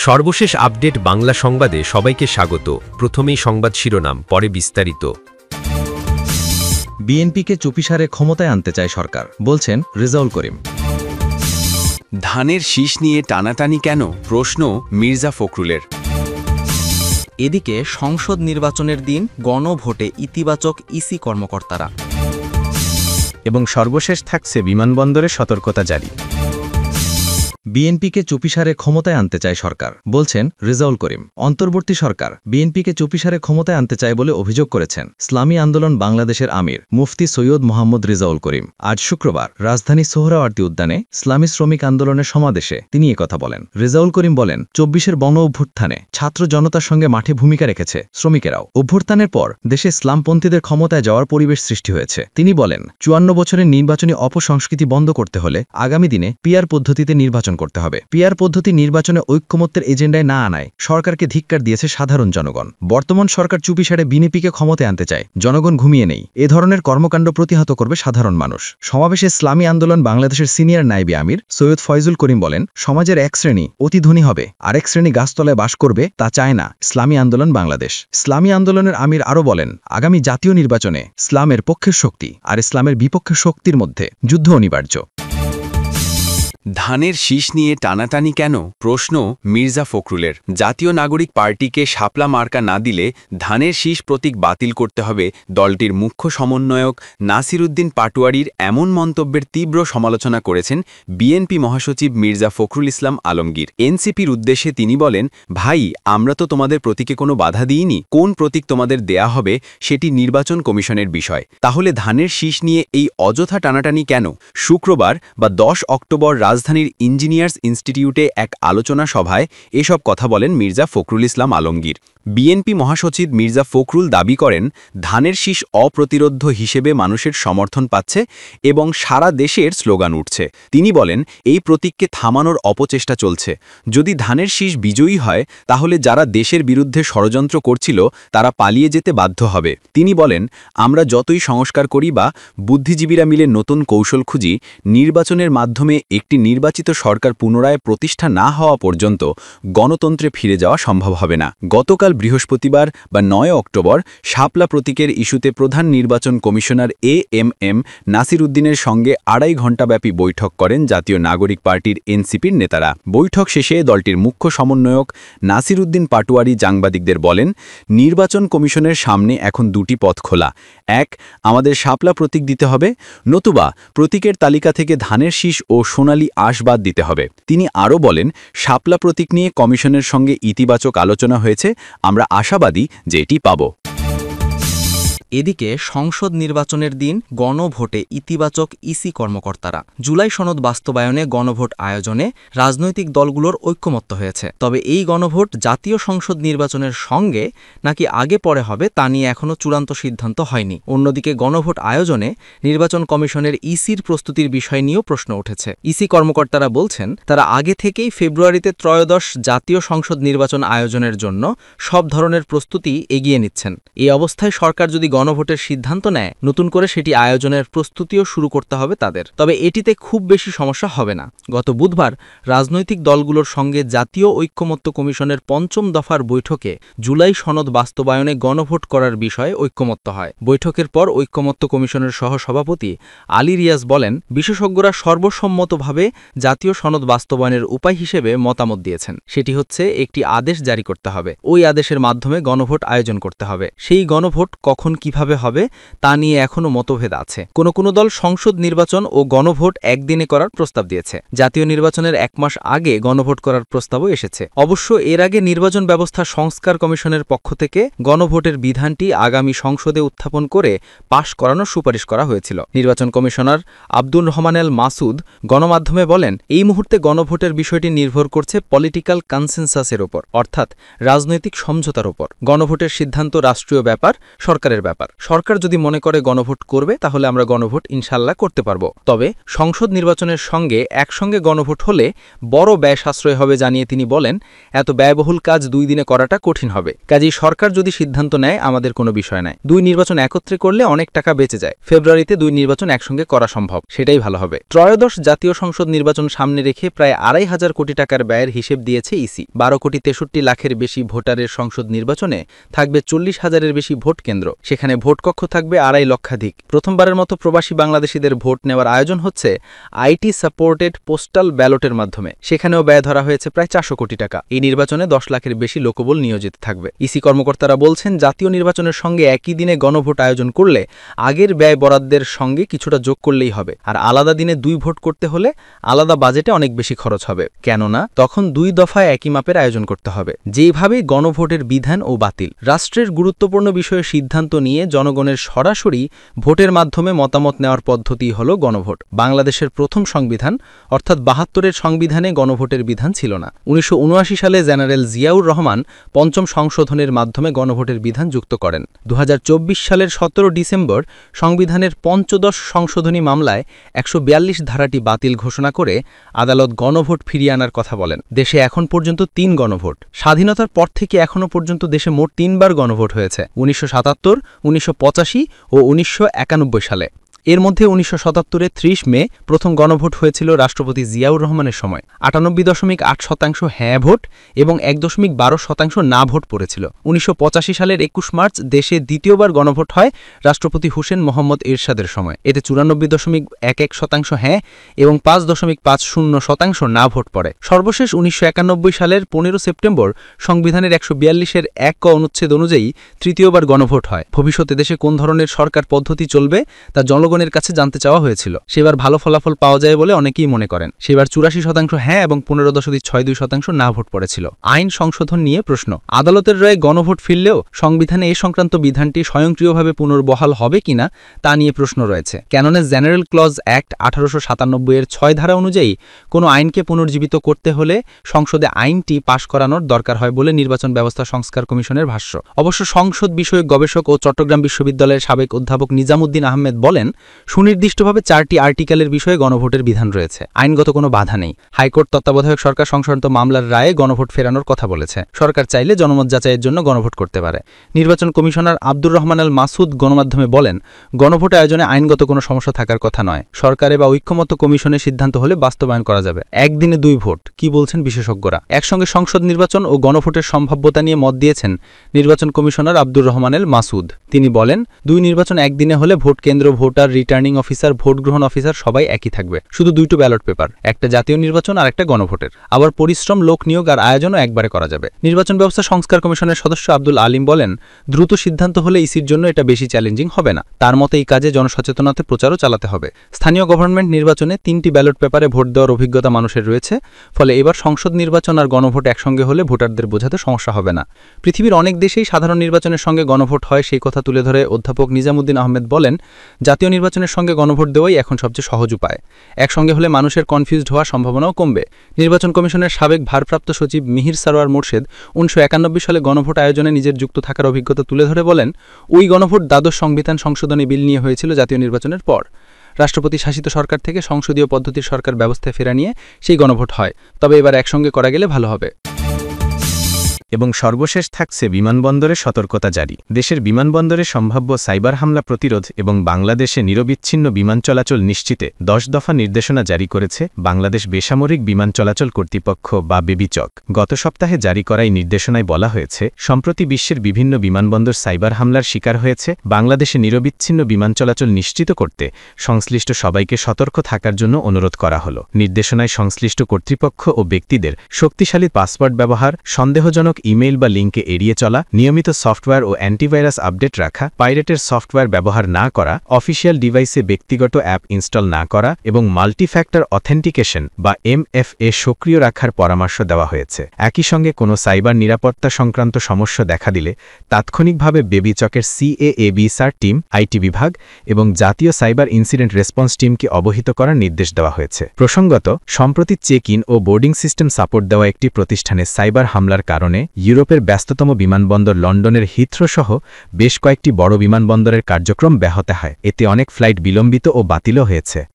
সর্বশেষ আপডেট বাংলা সংবাদে সবাইকে স্বাগত। প্রথমেই সংবাদ শিরোনাম, পরে বিস্তারিত। বিএনপিকে চুপিসারে ক্ষমতায় আনতে চায় সরকার, বলছেন রেজাউল করিম। ধানের শীষ নিয়ে টানাটানি কেন, প্রশ্ন মির্জা ফখরুলের। এদিকে সংসদ নির্বাচনের দিন গণভোটে ইতিবাচক ইসি কর্মকর্তারা। এবং সর্বশেষ থাকছে বিমানবন্দরে সতর্কতা জারি। বিএনপিকে চুপিসারে ক্ষমতায় আনতে চায় সরকার, বলছেন রেজাউল করিম। অন্তর্বর্তী সরকার বিএনপিকে চুপিসারে ক্ষমতায় আনতে চায় বলে অভিযোগ করেছেন ইসলামী আন্দোলন বাংলাদেশের আমির মুফতি সৈয়দ মোহাম্মদ রেজাউল করিম। আজ শুক্রবার রাজধানী সোহরাওয়ার্দী উদ্যানে ইসলামী শ্রমিক আন্দোলনের সমাবেশে তিনি কথা বলেন। রেজাউল করিম বলেন, ২৪-এর গণ অভ্যুত্থানে ছাত্র জনতার সঙ্গে মাঠে ভূমিকা রেখেছে শ্রমিকেরাও। অভ্যুত্থানের পর দেশে ইসলামপন্থীদের ক্ষমতায় যাওয়ার পরিবেশ সৃষ্টি হয়েছে। তিনি বলেন, ৫৪ বছরের নির্বাচনী অপসংস্কৃতি বন্ধ করতে হলে আগামী দিনে পিআর পদ্ধতিতে নির্বাচন করতে হবে। পিআর পদ্ধতি নির্বাচনে ঐক্যমত্যের এজেন্ডায় না আনায় সরকারকে ধিক্কার দিয়েছে সাধারণ জনগণ। বর্তমান সরকার চুপিসারে বিএনপিকে ক্ষমতায় আনতে চায়, জনগণ ঘুমিয়ে নেই। এ ধরনের কর্মকাণ্ড প্রতিহত করবে সাধারণ মানুষ। সমাবেশে ইসলামী আন্দোলন বাংলাদেশের সিনিয়র নায়েবে আমির সৈয়দ ফয়জুল করিম বলেন, সমাজের এক শ্রেণী অতি ধনী হবে, আরেক শ্রেণী গাছতলায় বাস করবে, তা চায় না ইসলামী আন্দোলন বাংলাদেশ। ইসলামী আন্দোলনের আমির আরও বলেন, আগামী জাতীয় নির্বাচনে ইসলামের পক্ষের শক্তি আর ইসলামের বিপক্ষের শক্তির মধ্যে যুদ্ধ অনিবার্য। ধানের শীষ নিয়ে টানাটানি কেন, প্রশ্ন মির্জা ফখরুলের। জাতীয় নাগরিক পার্টিকে শাপলা মার্কা না দিলে ধানের শীষ প্রতীক বাতিল করতে হবে দলটির মুখ্য সমন্বয়ক নাসির উদ্দিন পাটোয়ারীর এমন মন্তব্যের তীব্র সমালোচনা করেছেন বিএনপি মহাসচিব মির্জা ফখরুল ইসলাম আলমগীর। এনসিপির উদ্দেশ্যে তিনি বলেন, ভাই, আমরা তো তোমাদের প্রতীকে কোনো বাধা দিইনি। কোন প্রতীক তোমাদের দেয়া হবে সেটি নির্বাচন কমিশনের বিষয়। তাহলে ধানের শীষ নিয়ে এই অযথা টানাটানি কেন? শুক্রবার বা ১০ অক্টোবর রাজধানীর ইঞ্জিনিয়ার্স ইনস্টিটিউটে এক আলোচনা সভায় এসব কথা বলেন মির্জা ফখরুল ইসলাম আলমগীর। বিএনপি মহাসচিব মির্জা ফখরুল দাবি করেন, ধানের শীষ অপ্রতিরোধ্য হিসেবে মানুষের সমর্থন পাচ্ছে এবং সারা দেশের স্লোগান উঠছে। তিনি বলেন, এই প্রতীককে থামানোর অপচেষ্টা চলছে। যদি ধানের শীষ বিজয়ী হয় তাহলে যারা দেশের বিরুদ্ধে ষড়যন্ত্র করছিল তারা পালিয়ে যেতে বাধ্য হবে। তিনি বলেন, আমরা যতই সংস্কার করি বা বুদ্ধিজীবীরা মিলে নতুন কৌশল খুঁজি, নির্বাচনের মাধ্যমে একটি নির্বাচিত সরকার পুনরায় প্রতিষ্ঠা না হওয়া পর্যন্ত গণতন্ত্রে ফিরে যাওয়া সম্ভব হবে না। গতকাল বৃহস্পতিবার বা ৯ অক্টোবর শাপলা প্রতীকের ইস্যুতে প্রধান নির্বাচন কমিশনার এএমএম নাসির উদ্দিনের সঙ্গে ২.৫ ঘণ্টাব্যাপী বৈঠক করেন জাতীয় নাগরিক পার্টির এনসিপির নেতারা। বৈঠক শেষে দলটির মুখ্য সমন্বয়ক নাসির উদ্দিন পাটোয়ারী সাংবাদিকদের বলেন, নির্বাচন কমিশনের সামনে এখন দুটি পথ খোলা। এক, আমাদের শাপলা প্রতীক দিতে হবে, নতুবা প্রতীকের তালিকা থেকে ধানের শীষ ও সোনালী আঁশ বাদ দিতে হবে। তিনি আরও বলেন, শাপলা প্রতীক নিয়ে কমিশনের সঙ্গে ইতিবাচক আলোচনা হয়েছে, আমরা আশাবাদী যে এটি পাব। এদিকে সংসদ নির্বাচনের দিন গণভোটে ইতিবাচক ইসি কর্মকর্তারা। জুলাই সনদ বাস্তবায়নে গণভোট আয়োজনে রাজনৈতিক দলগুলোর ঐক্যমত্য হয়েছে। তবে এই গণভোট জাতীয় সংসদ নির্বাচনের সঙ্গে নাকি আগে পরে হবে তা নিয়ে এখনও চূড়ান্ত সিদ্ধান্ত হয়নি। অন্যদিকে গণভোট আয়োজনে নির্বাচন কমিশনের ইসির প্রস্তুতির বিষয় নিয়েও প্রশ্ন উঠেছে। ইসি কর্মকর্তারা বলছেন, তারা আগে থেকেই ফেব্রুয়ারিতে ত্রয়োদশ জাতীয় সংসদ নির্বাচন আয়োজনের জন্য সব ধরনের প্রস্তুতি এগিয়ে নিচ্ছেন। এই অবস্থায় সরকার যদি গণভোটের সিদ্ধান্ত নেয়, নতুন করে সেটি আয়োজনের প্রস্তুতিও শুরু করতে হবে তাদের। তবে এটিতে খুব বেশি সমস্যা হবে না। গত বুধবার রাজনৈতিক দলগুলোর সঙ্গে জাতীয় ঐক্যমত্য কমিশনের ৫ম দফার বৈঠকে জুলাই সনদ বাস্তবায়নে গণভোট করার বিষয়ে ঐক্যমত্য হয়। বৈঠকের পর ঐক্যমত্য কমিশনের সহসভাপতি আলী রিয়াজ বলেন, বিশেষজ্ঞরা সর্বসম্মতভাবে জাতীয় সনদ বাস্তবায়নের উপায় হিসেবে মতামত দিয়েছেন। সেটি হচ্ছে একটি আদেশ জারি করতে হবে। ওই আদেশের মাধ্যমে গণভোট আয়োজন করতে হবে। সেই গণভোট কখন কিভাবে হবে তা নিয়ে এখনও মতভেদ আছে। কোনো দল সংসদ নির্বাচন ও গণভোট একদিনে করার প্রস্তাব দিয়েছে। জাতীয় নির্বাচনের ১ মাস আগে গণভোট করার প্রস্তাবও এসেছে। অবশ্য এর আগে নির্বাচন ব্যবস্থা সংস্কার কমিশনের পক্ষ থেকে গণভোটের বিধানটি আগামী সংসদে উত্থাপন করে পাশ করানোর সুপারিশ করা হয়েছিল। নির্বাচন কমিশনার আব্দুর রহমান এল মাসুদ গণমাধ্যমে বলেন, এই মুহূর্তে গণভোটের বিষয়টি নির্ভর করছে পলিটিক্যাল কনসেনসাসের ওপর, অর্থাৎ রাজনৈতিক সমঝোতার ওপর। গণভোটের সিদ্ধান্ত রাষ্ট্রীয় ব্যাপার, সরকারের ব্যাপার। ব্যাপার। সরকার যদি মনে করে গণভোট করবে তাহলে আমরা গণভোট ইনশাল্লাহ করতে পারব। তবে সংসদ নির্বাচনের সঙ্গে একসঙ্গে গণভোট হলে বড় ব্যয় সাশ্রয় হবে জানিয়ে তিনি বলেন, এত ব্যয়বহুল কাজ 2 দিনে করাটা কঠিন হবে। কাজেই সরকার যদি সিদ্ধান্ত নেয় আমাদের কোনো বিষয় নাই। 2 নির্বাচন একত্রে করলে অনেক টাকা বেঁচে যায়। ফেব্রুয়ারিতে 2 নির্বাচন একসঙ্গে করা সম্ভব, সেটাই ভালো হবে। ত্রয়োদশ জাতীয় সংসদ নির্বাচন সামনে রেখে প্রায় 2,500 কোটি টাকার ব্যয়ের হিসেব দিয়েছে ইসি। 12,63,00,000-এর বেশি ভোটারের সংসদ নির্বাচনে থাকবে 40,000-এর বেশি ভোট কেন্দ্র। সেখানে ভোটকক্ষ থাকবে 2.5 লক্ষাধিক। প্রথমবারের মতো প্রবাসী বাংলাদেশিদের ভোট নেওয়ার আয়োজন হচ্ছে আইটি সাপোর্টেড পোস্টাল ব্যালটের মাধ্যমে। সেখানেও ব্যয় ধরা হয়েছে প্রায় 400 কোটি টাকা। এই নির্বাচনে 10 লাখের বেশি লোকবল নিয়োজিত থাকবে। ইসি কর্মকর্তারা বলছেন, জাতীয় নির্বাচনের সঙ্গে একই দিনে গণভোট আয়োজন করলে আগের ব্যয় বরাদ্দের সঙ্গে কিছুটা যোগ করলেই হবে। আর আলাদা দিনে 2 ভোট করতে হলে আলাদা বাজেটে অনেক বেশি খরচ হবে। কেননা তখন 2 দফায় একই মাপের আয়োজন করতে হবে। যেভাবে গণভোটের বিধান ও বাতিল, রাষ্ট্রের গুরুত্বপূর্ণ বিষয়ে সিদ্ধান্ত নিয়ে জনগণের সরাসরি ভোটের মাধ্যমে মতামত নেওয়ার পদ্ধতি হল গণভোট। বাংলাদেশের প্রথম সংবিধান অর্থাৎ 72-এর সংবিধানে গণভোটের বিধান ছিল না। 1979 সালে জেনারেল জিয়াউর রহমান 5ম সংশোধনের মাধ্যমে গণভোটের বিধান যুক্ত করেন। 2024 সালের 17 ডিসেম্বর সংবিধানের 15ম সংশোধনী মামলায় 142 ধারাটি বাতিল ঘোষণা করে আদালত গণভোট ফিরিয়ে আনার কথা বলেন। দেশে এখন পর্যন্ত 3 গণভোট। স্বাধীনতার পর থেকে এখনও পর্যন্ত দেশে মোট 3 বার গণভোট হয়েছে, 1977, 1985 ও 1991 সালে। এর মধ্যে 1977-এ 30 মে প্রথম গণভোট হয়েছিল রাষ্ট্রপতি জিয়াউর রহমানের সময়। 98.8% হ্যাঁ ভোট এবং 1.12% না ভোট পড়েছিল। 1985 সালের 21 মার্চ দেশে দ্বিতীয়বার গণভোট হয় রাষ্ট্রপতি হুসেন মোহাম্মদ এরশাদের সময়। এতে 94.11% হ্যাঁ এবং 5.50% না ভোট পড়ে। সর্বশেষ 1991 সালের 15 সেপ্টেম্বর সংবিধানের 142-এর 1 ক অনুচ্ছেদ অনুযায়ী তৃতীয়বার গণভোট হয়। ভবিষ্যতে দেশে কোন ধরনের সরকার পদ্ধতি চলবে তা জনগণের কাছে জানতে চাওয়া হয়েছিল। সেবার ভালো ফলাফল পাওয়া যায় বলে অনেকেই মনে করেন। সেবার 84% হ্যাঁ এবং 15.62% না ভোট পড়েছিল। আইন সংশোধন নিয়ে প্রশ্ন। আদালতের রায়ে গণভোট ফিরলেও সংবিধানে এ সংক্রান্ত বিধানটি স্বয়ংক্রিয়ভাবে পুনর্বহাল হবে কিনা তা নিয়ে প্রশ্ন রয়েছে। ক্যাননে জেনারেল ক্লজ অ্যাক্ট 1897-এর 6 ধারা অনুযায়ী কোনো আইনকে পুনর্জীবিত করতে হলে সংসদে আইনটি পাশ করানোর দরকার হয় বলে নির্বাচন ব্যবস্থা সংস্কার কমিশনের ভাষ্য। অবশ্য সংসদ বিষয়ক গবেষক ও চট্টগ্রাম বিশ্ববিদ্যালয়ের সাবেক অধ্যাপক নিজামুদ্দিন আহমেদ বলেন, সুনির্দিষ্টভাবে 4টি আর্টিকেলের বিষয়ে গণভোটের বিধান রয়েছে। আইনগত কোনো বাধা নেই। হাইকোর্ট তত্ত্বাবধায়ক সরকার সংক্রান্ত মামলার রায়ে গণভোট ফেরানোর কথা বলেছে। সরকার চাইলে জনমত যাচাইয়ের জন্য গণভোট করতে পারে। নির্বাচন কমিশনার আব্দুর রহমান আল মাসুদ গণমাধ্যমে বলেন, গণভোট আয়োজনে আইনগত কোনো সমস্যা থাকার কথা নয়। সরকারে বা ঐক্যমত্য কমিশনের সিদ্ধান্ত হলে বাস্তবায়ন করা যাবে। একদিনে 2 ভোট কি বলছেন বিশেষজ্ঞরা? একসঙ্গে সংসদ নির্বাচন ও গণভোটের সম্ভাব্যতা নিয়ে মত দিয়েছেন নির্বাচন কমিশনার আব্দুর রহমান আল মাসুদ। তিনি বলেন, 2 নির্বাচন একদিনে হলে ভোট কেন্দ্র, ভোটার, রিটার্নিং অফিসার, ভোট গ্রহণ অফিসার সবাই একই থাকবে। শুধু 2টো ব্যালট পেপার, একটা জাতীয় নির্বাচন আর একটা গণভোটের। আবার পরিশ্রম, লোক নিয়োগ আর আয়োজনও একবারে করা যাবে। নির্বাচন ব্যবস্থা সংস্কার কমিশনের সদস্য আব্দুল আলিম বলেন, দ্রুত সিদ্ধান্ত হলে ইসির জন্য এটা বেশি চ্যালেঞ্জিং হবে না। তার মতে এই কাজে জনসচেতনতা প্রচারও চালাতে হবে। স্থানীয় গভর্নমেন্ট নির্বাচনে 3টি ব্যালট পেপারে ভোট দেওয়ার অভিজ্ঞতা মানুষের রয়েছে। ফলে এবার সংসদ নির্বাচন আর গণভোট একসঙ্গে হলে ভোটারদের বোঝাতে সমস্যা হবে না। পৃথিবীর অনেক দেশেই সাধারণ নির্বাচনের সঙ্গে গণভোট হয়, সেই কথা তুলে ধরে অধ্যাপক নিজামুদ্দিন আহমেদ বলেন, জাতীয় নির্বাচনের সঙ্গে গণভোট দেওয়াই এখন সবচেয়ে সহজ উপায়। একসঙ্গে হলে মানুষের কনফিউজড হওয়ার সম্ভাবনাও কমবে। নির্বাচন কমিশনের সাবেক ভারপ্রাপ্ত সচিব মিহির সারোয়ার মোর্শেদ 1991 সালে গণভোট আয়োজনে নিজের যুক্ত থাকার অভিজ্ঞতা তুলে ধরে বলেন, ওই গণভোট দ্বাদশ সংবিধান সংশোধনী বিল নিয়ে হয়েছিল জাতীয় নির্বাচনের পর। রাষ্ট্রপতি শাসিত সরকার থেকে সংসদীয় পদ্ধতির সরকার ব্যবস্থায় ফেরা নিয়ে সেই গণভোট হয়। তবে এবার একসঙ্গে করা গেলে ভালো হবে। এবং সর্বশেষ থাকছে বিমানবন্দরে সতর্কতা জারি। দেশের বিমানবন্দরে সম্ভাব্য সাইবার হামলা প্রতিরোধ এবং বাংলাদেশে নিরবিচ্ছিন্ন বিমান চলাচল নিশ্চিতে 10 দফা নির্দেশনা জারি করেছে বাংলাদেশ বেসামরিক বিমান চলাচল কর্তৃপক্ষ বা বেবিচক। গত সপ্তাহে জারি করা এই নির্দেশনায় বলা হয়েছে, সম্প্রতি বিশ্বের বিভিন্ন বিমানবন্দর সাইবার হামলার শিকার হয়েছে। বাংলাদেশে নিরবিচ্ছিন্ন বিমান চলাচল নিশ্চিত করতে সংশ্লিষ্ট সবাইকে সতর্ক থাকার জন্য অনুরোধ করা হলো। নির্দেশনায় সংশ্লিষ্ট কর্তৃপক্ষ ও ব্যক্তিদের শক্তিশালী পাসওয়ার্ড ব্যবহার, সন্দেহজনক ইমেইল বা লিঙ্কে এড়িয়ে চলা, নিয়মিত সফটওয়্যার ও অ্যান্টিভাইরাস আপডেট রাখা, পাইরেটের সফটওয়্যার ব্যবহার না করা, অফিসিয়াল ডিভাইসে ব্যক্তিগত অ্যাপ ইনস্টল না করা এবং মাল্টিফ্যাক্টর অথেন্টিকেশন বা MFA সক্রিয় রাখার পরামর্শ দেওয়া হয়েছে। একই সঙ্গে কোনো সাইবার নিরাপত্তা সংক্রান্ত সমস্যা দেখা দিলে তাৎক্ষণিকভাবে বেবিচকের CAABSAR টিম, আইটি বিভাগ এবং জাতীয় সাইবার ইনসিডেন্ট রেসপন্স টিমকে অবহিত করার নির্দেশ দেওয়া হয়েছে। প্রসঙ্গত, সম্প্রতি চেক ইন ও বোর্ডিং সিস্টেম সাপোর্ট দেওয়া একটি প্রতিষ্ঠানে সাইবার হামলার কারণে ইউরোপের ব্যস্ততম বিমানবন্দর লন্ডনের হিথ্রো সহ বেশ কয়েকটি বড় বিমানবন্দরের কার্যক্রম ব্যাহত হয়। এতে অনেক ফ্লাইট বিলম্বিত ও বাতিলও হয়েছে।